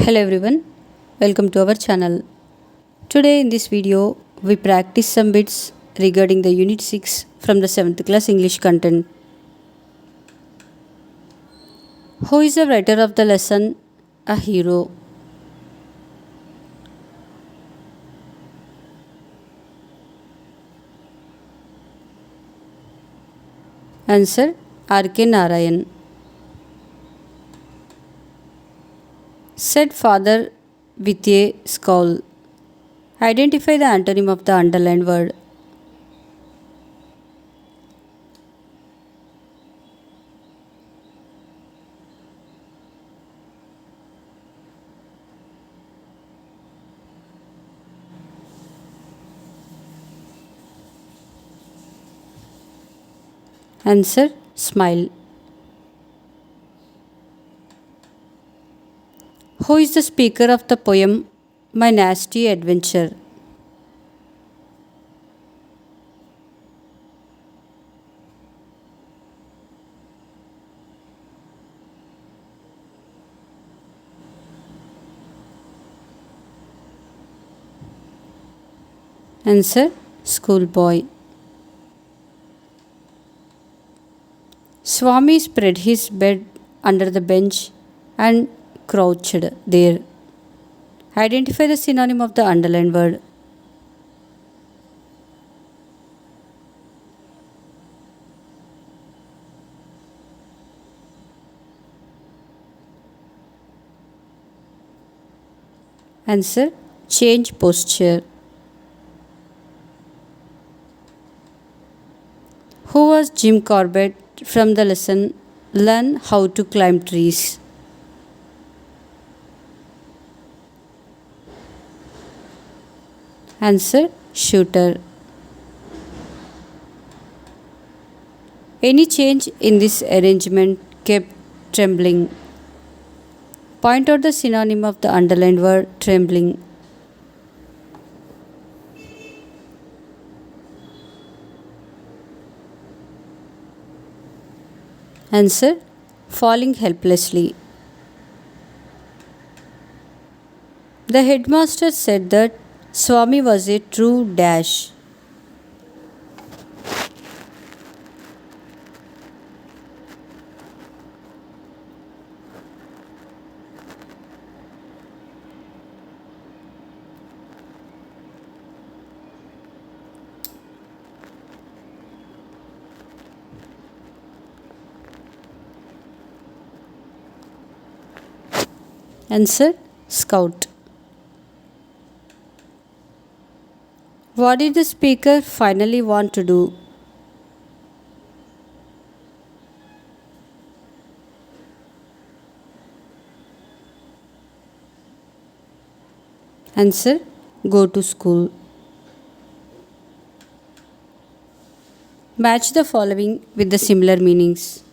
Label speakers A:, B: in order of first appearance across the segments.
A: Hello everyone, welcome to our channel. Today in this video, we practice some bits regarding the Unit 6 from the 7th class English content. Who is the writer of the lesson? A hero. Answer R.K. Narayan. Said father with a scowl. Identify the antonym of the underlined word. Answer smile. Who is the speaker of the poem My Nasty Adventure? Answer schoolboy. Swami spread his bed under the bench and crouched there. Identify the synonym of the underlined word. Answer change posture. Who was Jim Corbett from the lesson Learn How to Climb Trees? Answer shooter. Any change in this arrangement kept trembling. Point out the synonym of the underlined word trembling. Answer falling helplessly. The headmaster said that Swami was a true dash. Answer scout. What did the speaker finally want to do? Answer go to school. Match the following with the similar meanings.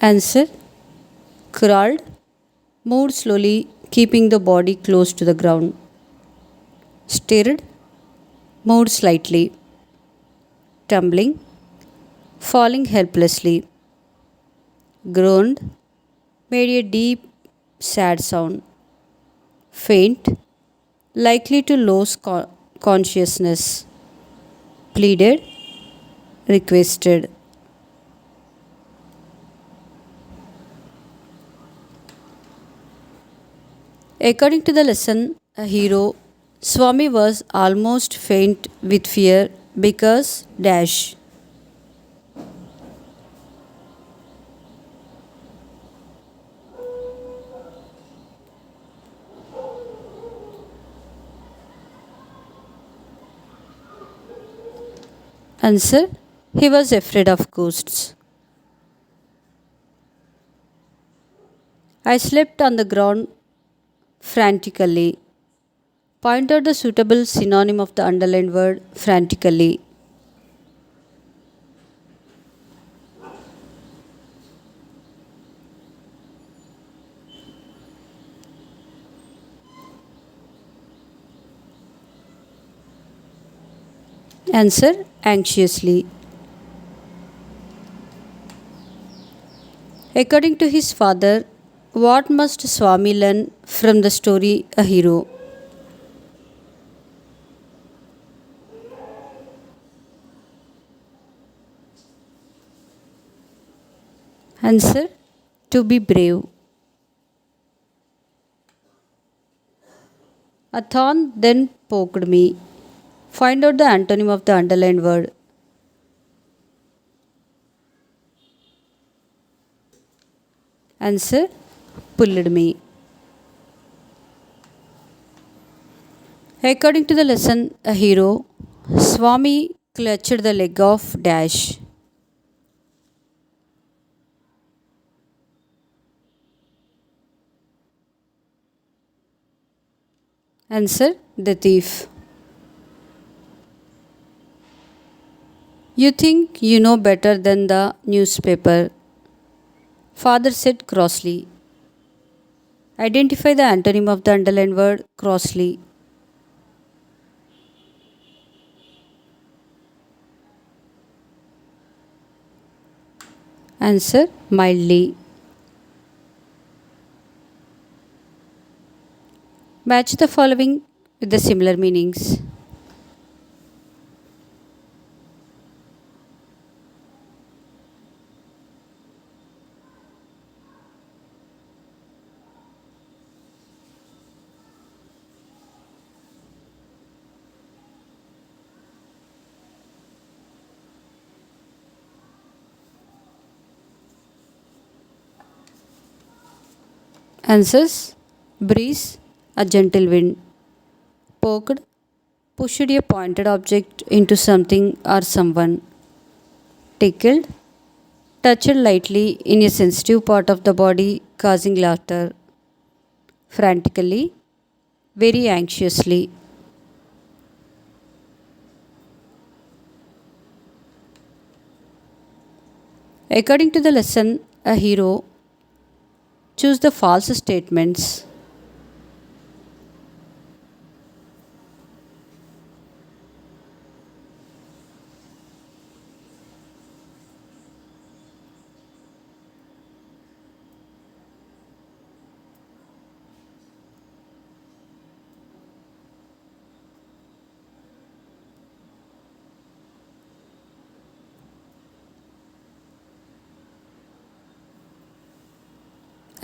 A: Answer crawled, moved slowly, keeping the body close to the ground. Stirred, moved slightly. Tumbling, falling helplessly. Groaned, made a deep, sad sound. Faint, likely to lose consciousness. Pleaded, requested. According to the lesson, a hero, Swami was almost faint with fear because dash. Answer he was afraid of ghosts. I slept on the ground frantically. Point out the suitable synonym of the underlined word frantically. Answer anxiously. According to his father, what must Swami learn from the story A Hero? Answer to be brave. A thorn then poked me. Find out the antonym of the underlined word. Answer pulled me. According to the lesson A Hero, Swami clutched the leg of Dash. Answer the thief. You think you know better than the newspaper, father said crossly. Identify the antonym of the underlined word crossly. Answer mildly. Match the following with the similar meanings. Answers breeze, a gentle wind. Poked, pushed a pointed object into something or someone. Tickled, touched lightly in a sensitive part of the body, causing laughter. Frantically, very anxiously. According to the lesson, a hero choose the false statements.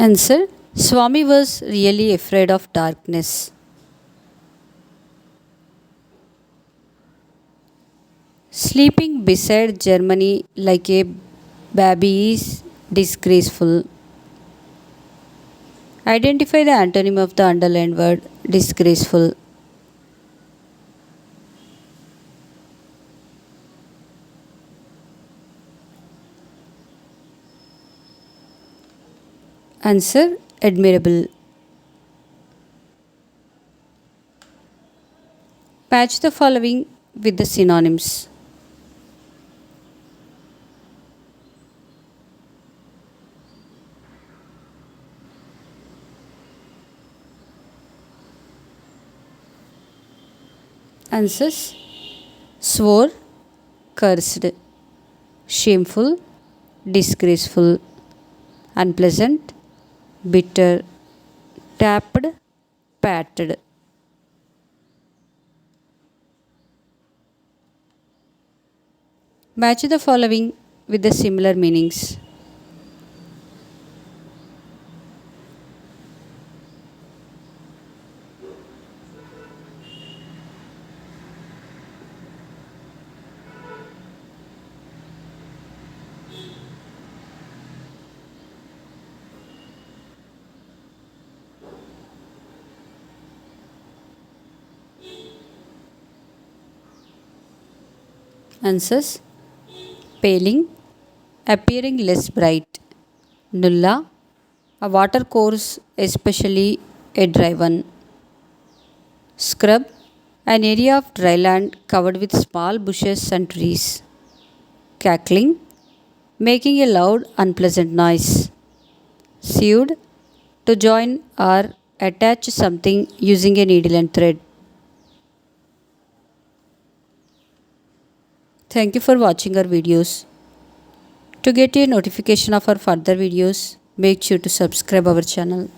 A: Answer Swami was really afraid of darkness. Sleeping beside Germany like a baby is disgraceful. Identify the antonym of the underlined word disgraceful. Answer admirable. Patch the following with the synonyms. Answers swore, cursed, shameful, disgraceful, unpleasant, bitter, tapped, patted. Match the following with the similar meanings. Answers paling, appearing less bright. Nulla, a water course, especially a dry one. Scrub, an area of dry land covered with small bushes and trees. Cackling, making a loud, unpleasant noise. Sewed, to join or attach something using a needle and thread. Thank you for watching our videos. To get a notification of our further videos, make sure to subscribe our channel.